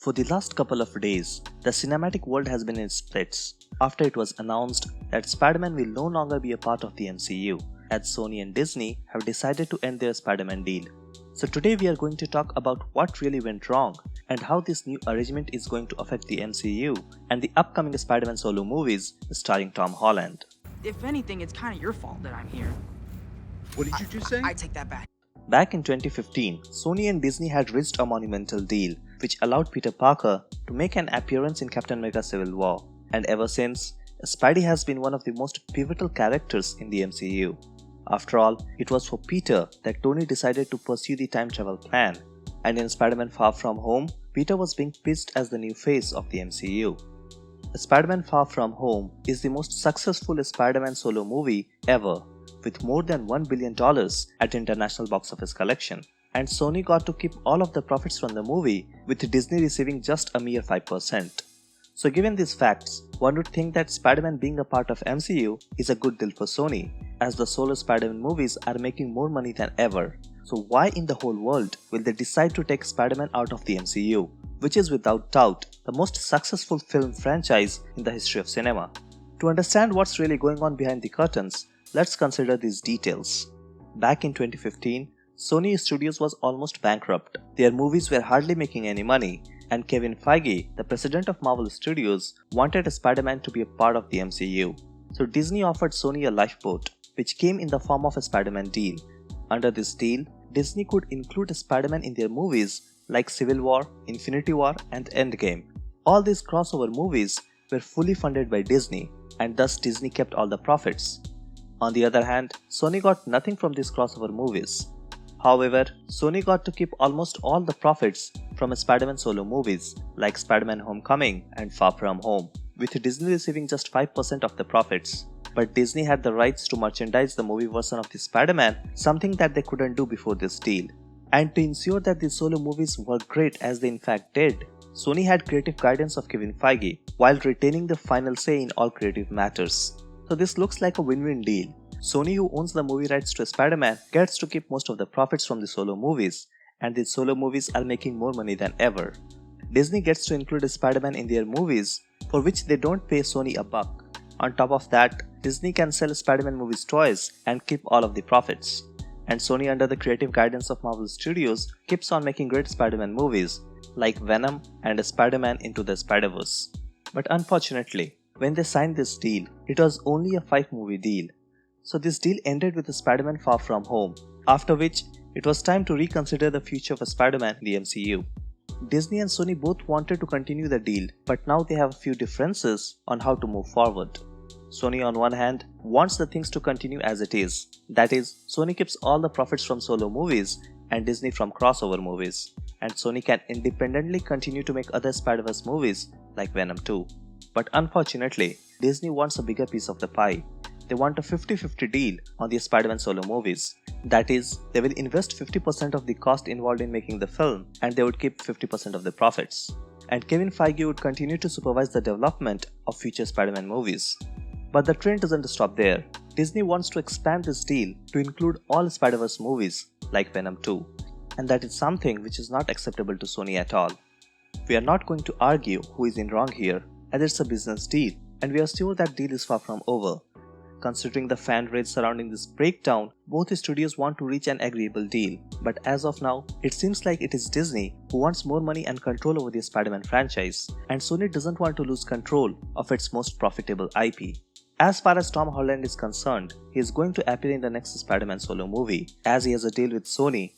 For the last couple of days, the cinematic world has been in splits after it was announced that Spider-Man will no longer be a part of the MCU, as Sony and Disney have decided to end their Spider-Man deal. So today we are going to talk about what really went wrong and how this new arrangement is going to affect the MCU and the upcoming Spider-Man solo movies starring Tom Holland. If anything, it's kind of your fault that I'm here. What did you just say? I take that back. Back in 2015, Sony and Disney had reached a monumental deal which allowed Peter Parker to make an appearance in Captain America Civil War, and ever since, Spidey has been one of the most pivotal characters in the MCU. After all, it was for Peter that Tony decided to pursue the time travel plan, and in Spider-Man Far From Home, Peter was being pitched as the new face of the MCU. Spider-Man Far From Home is the most successful Spider-Man solo movie ever, with more than $1 billion at international box office collection, and Sony got to keep all of the profits from the movie, with Disney receiving just a mere 5%. So given these facts, one would think that Spider-Man being a part of MCU is a good deal for Sony, as the solo Spider-Man movies are making more money than ever. So why in the whole world will they decide to take Spider-Man out of the MCU, which is without doubt the most successful film franchise in the history of cinema? To understand what's really going on behind the curtains, let's consider these details. Back in 2015, Sony Studios was almost bankrupt. Their movies were hardly making any money, and Kevin Feige, the president of Marvel Studios, wanted Spider-Man to be a part of the MCU. So Disney offered Sony a lifeboat, which came in the form of a Spider-Man deal. Under this deal, Disney could include Spider-Man in their movies like Civil War, Infinity War, and Endgame. All these crossover movies were fully funded by Disney, and thus Disney kept all the profits. On the other hand, Sony got nothing from these crossover movies. However, Sony got to keep almost all the profits from Spider-Man solo movies like Spider-Man Homecoming and Far From Home, with Disney receiving just 5% of the profits. But Disney had the rights to merchandise the movie version of the Spider-Man, something that they couldn't do before this deal. And to ensure that the solo movies were great as they in fact did, Sony had creative guidance of Kevin Feige while retaining the final say in all creative matters. So this looks like a win-win deal. Sony, who owns the movie rights to Spider-Man, gets to keep most of the profits from the solo movies, and these solo movies are making more money than ever. Disney gets to include Spider-Man in their movies, for which they don't pay Sony a buck. On top of that, Disney can sell Spider-Man movies toys and keep all of the profits. And Sony, under the creative guidance of Marvel Studios, keeps on making great Spider-Man movies like Venom and Spider-Man Into the Spider-Verse. But unfortunately, when they signed this deal, it was only a 5-movie deal. So this deal ended with Spider-Man Far From Home, after which it was time to reconsider the future of Spider-Man in the MCU. Disney and Sony both wanted to continue the deal, but now they have a few differences on how to move forward. Sony on one hand wants the things to continue as it is, that is, Sony keeps all the profits from solo movies and Disney from crossover movies, and Sony can independently continue to make other Spider-Verse movies like Venom 2. But unfortunately, Disney wants a bigger piece of the pie. They want a 50-50 deal on the Spider-Man solo movies. That is, they will invest 50% of the cost involved in making the film, and they would keep 50% of the profits. And Kevin Feige would continue to supervise the development of future Spider-Man movies. But the trend doesn't stop there. Disney wants to expand this deal to include all Spider-Verse movies like Venom 2, and that is something which is not acceptable to Sony at all. We are not going to argue who is in wrong here, as it's a business deal, and we are sure that deal is far from over. Considering the fan rage surrounding this breakdown, both studios want to reach an agreeable deal, but as of now, it seems like it is Disney who wants more money and control over the Spider-Man franchise, and Sony doesn't want to lose control of its most profitable IP. As far as Tom Holland is concerned, he is going to appear in the next Spider-Man solo movie, as he has a deal with Sony.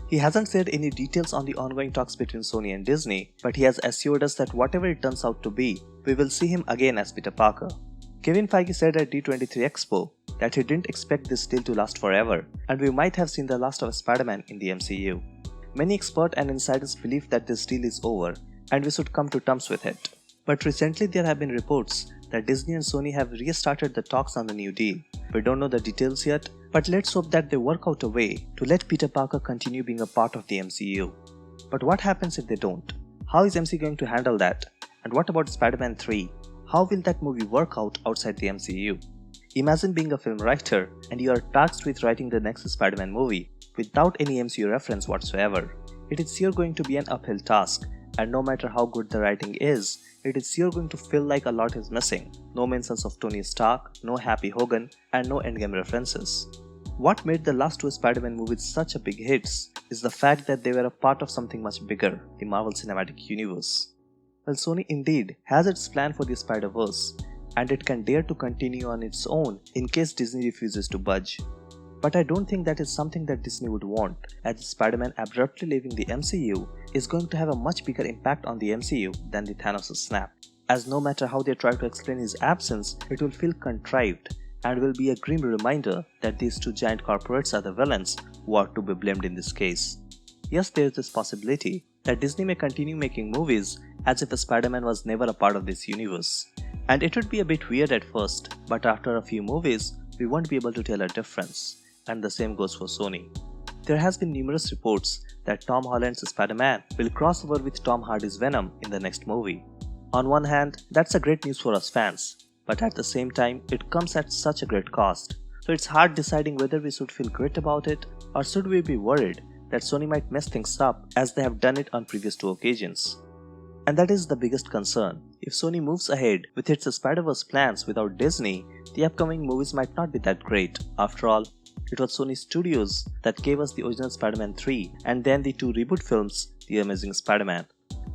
He hasn't said any details on the ongoing talks between Sony and Disney, but he has assured us that whatever it turns out to be, we will see him again as Peter Parker. Kevin Feige said at D23 Expo that he didn't expect this deal to last forever, and we might have seen the last of Spider-Man in the MCU. Many experts and insiders believe that this deal is over, and we should come to terms with it. But recently there have been reports that Disney and Sony have restarted the talks on the new deal. We don't know the details yet, but let's hope that they work out a way to let Peter Parker continue being a part of the MCU. But what happens if they don't? How is MC going to handle that? And what about Spider-Man 3? How will that movie work out outside the MCU? Imagine being a film writer and you are tasked with writing the next Spider-Man movie without any MCU reference whatsoever. It is sure going to be an uphill task, and no matter how good the writing is, it is sure going to feel like a lot is missing. No mentions of Tony Stark, no Happy Hogan, and no Endgame references. What made the last two Spider-Man movies such a big hits is the fact that they were a part of something much bigger, the Marvel Cinematic Universe. Well, Sony indeed has its plan for the Spider-Verse, and it can dare to continue on its own in case Disney refuses to budge. But I don't think that is something that Disney would want, as Spider-Man abruptly leaving the MCU is going to have a much bigger impact on the MCU than the Thanos' snap, as no matter how they try to explain his absence, it will feel contrived and will be a grim reminder that these two giant corporates are the villains who are to be blamed in this case. Yes, there is this possibility that Disney may continue making movies as if Spider-Man was never a part of this universe. And it would be a bit weird at first, but after a few movies, we won't be able to tell a difference. And the same goes for Sony. There has been numerous reports that Tom Holland's Spider-Man will cross over with Tom Hardy's Venom in the next movie. On one hand, that's a great news for us fans, but at the same time, it comes at such a great cost. So it's hard deciding whether we should feel great about it or should we be worried that Sony might mess things up as they have done it on previous two occasions. And that is the biggest concern. If Sony moves ahead with its Spider-Verse plans without Disney, the upcoming movies might not be that great. After all, it was Sony Studios that gave us the original Spider-Man 3 and then the two reboot films, The Amazing Spider-Man.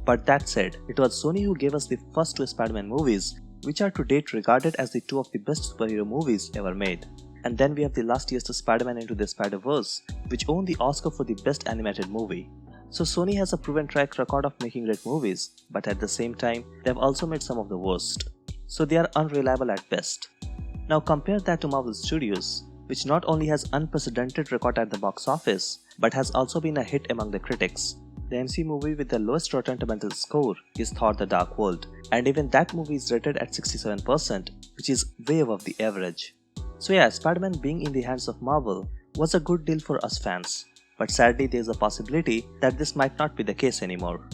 But that said, it was Sony who gave us the first two Spider-Man movies, which are to date regarded as the two of the best superhero movies ever made. And then we have the last year's Spider-Man Into the Spider-Verse, which won the Oscar for the best animated movie. So Sony has a proven track record of making great movies, but at the same time, they have also made some of the worst. So they are unreliable at best. Now compare that to Marvel Studios, which not only has unprecedented record at the box office, but has also been a hit among the critics. The MCU movie with the lowest Rotten Tomatoes score is Thor: The Dark World, and even that movie is rated at 67%, which is way above the average. So yeah, Spider-Man being in the hands of Marvel was a good deal for us fans, but sadly there is a possibility that this might not be the case anymore.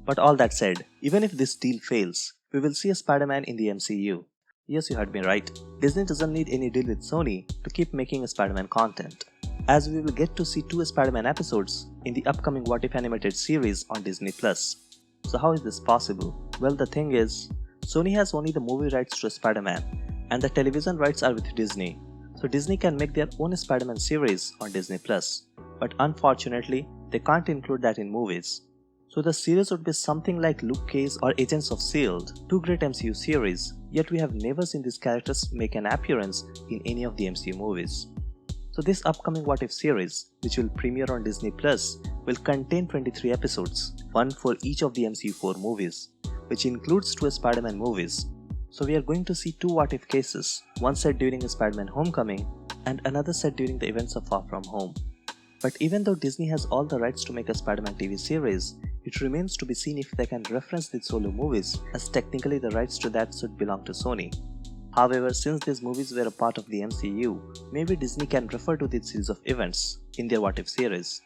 But all that said, even if this deal fails, we will see a Spider-Man in the MCU. Yes, you heard me right. Disney doesn't need any deal with Sony to keep making Spider-Man content, as we will get to see two Spider-Man episodes in the upcoming What If animated series on Disney+. So how is this possible? Well, the thing is, Sony has only the movie rights to Spider-Man, and the television rights are with Disney. So Disney can make their own Spider-Man series on Disney+, but unfortunately, they can't include that in movies. So the series would be something like Luke Cage or Agents of S.H.I.E.L.D., two great MCU series, yet we have never seen these characters make an appearance in any of the MCU movies. So this upcoming What If series, which will premiere on Disney+, will contain 23 episodes, one for each of the MCU 4 movies, which includes two Spider-Man movies. So we are going to see two What If cases, one set during Spider-Man Homecoming and another set during the events of Far From Home. But even though Disney has all the rights to make a Spider-Man TV series, it remains to be seen if they can reference these solo movies, as technically the rights to that should belong to Sony. However, since these movies were a part of the MCU, maybe Disney can refer to this series of events in their What If series.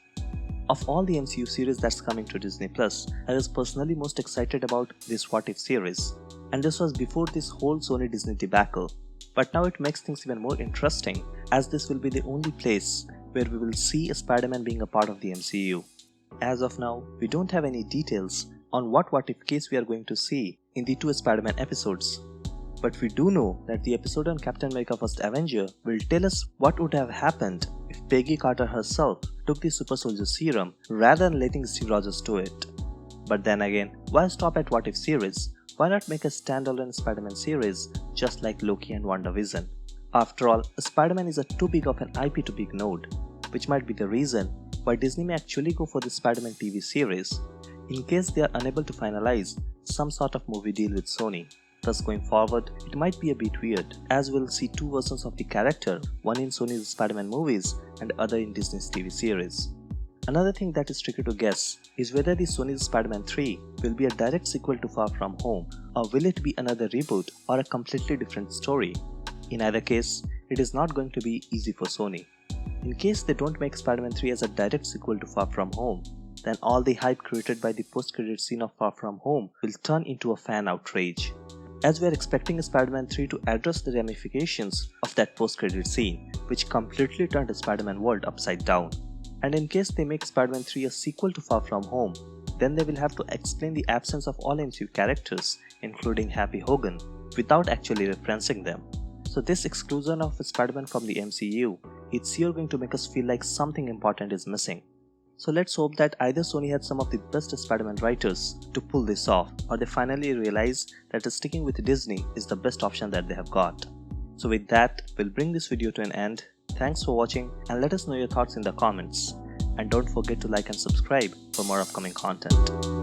Of all the MCU series that's coming to Disney+, I was personally most excited about this What If series, and this was before this whole Sony Disney debacle. But now it makes things even more interesting, as this will be the only place where we will see a Spider-Man being a part of the MCU. As of now, we don't have any details on what If case we are going to see in the two Spider-Man episodes. But we do know that the episode on Captain America First Avenger will tell us what would have happened if Peggy Carter herself took the Super Soldier Serum rather than letting Steve Rogers do it. But then again, why stop at What If series? Why not make a standalone Spider-Man series just like Loki and WandaVision? After all, Spider-Man is too big of an IP to be ignored, which might be the reason why Disney may actually go for the Spider-Man TV series, in case they are unable to finalize some sort of movie deal with Sony. Thus going forward, it might be a bit weird, as we'll see two versions of the character, one in Sony's Spider-Man movies and other in Disney's TV series. Another thing that is tricky to guess is whether the Sony's Spider-Man 3 will be a direct sequel to Far From Home, or will it be another reboot or a completely different story. In either case, it is not going to be easy for Sony. In case they don't make Spider-Man 3 as a direct sequel to Far From Home, then all the hype created by the post-credit scene of Far From Home will turn into a fan outrage, as we are expecting Spider-Man 3 to address the ramifications of that post-credit scene, which completely turned the Spider-Man world upside down. And in case they make Spider-Man 3 a sequel to Far From Home, then they will have to explain the absence of all MCU characters, including Happy Hogan, without actually referencing them. So this exclusion of Spider-Man from the MCU, it's sure going to make us feel like something important is missing. So let's hope that either Sony had some of the best Spider-Man writers to pull this off, or they finally realize that sticking with Disney is the best option that they have got. So with that, we'll bring this video to an end. Thanks for watching and let us know your thoughts in the comments. And don't forget to like and subscribe for more upcoming content.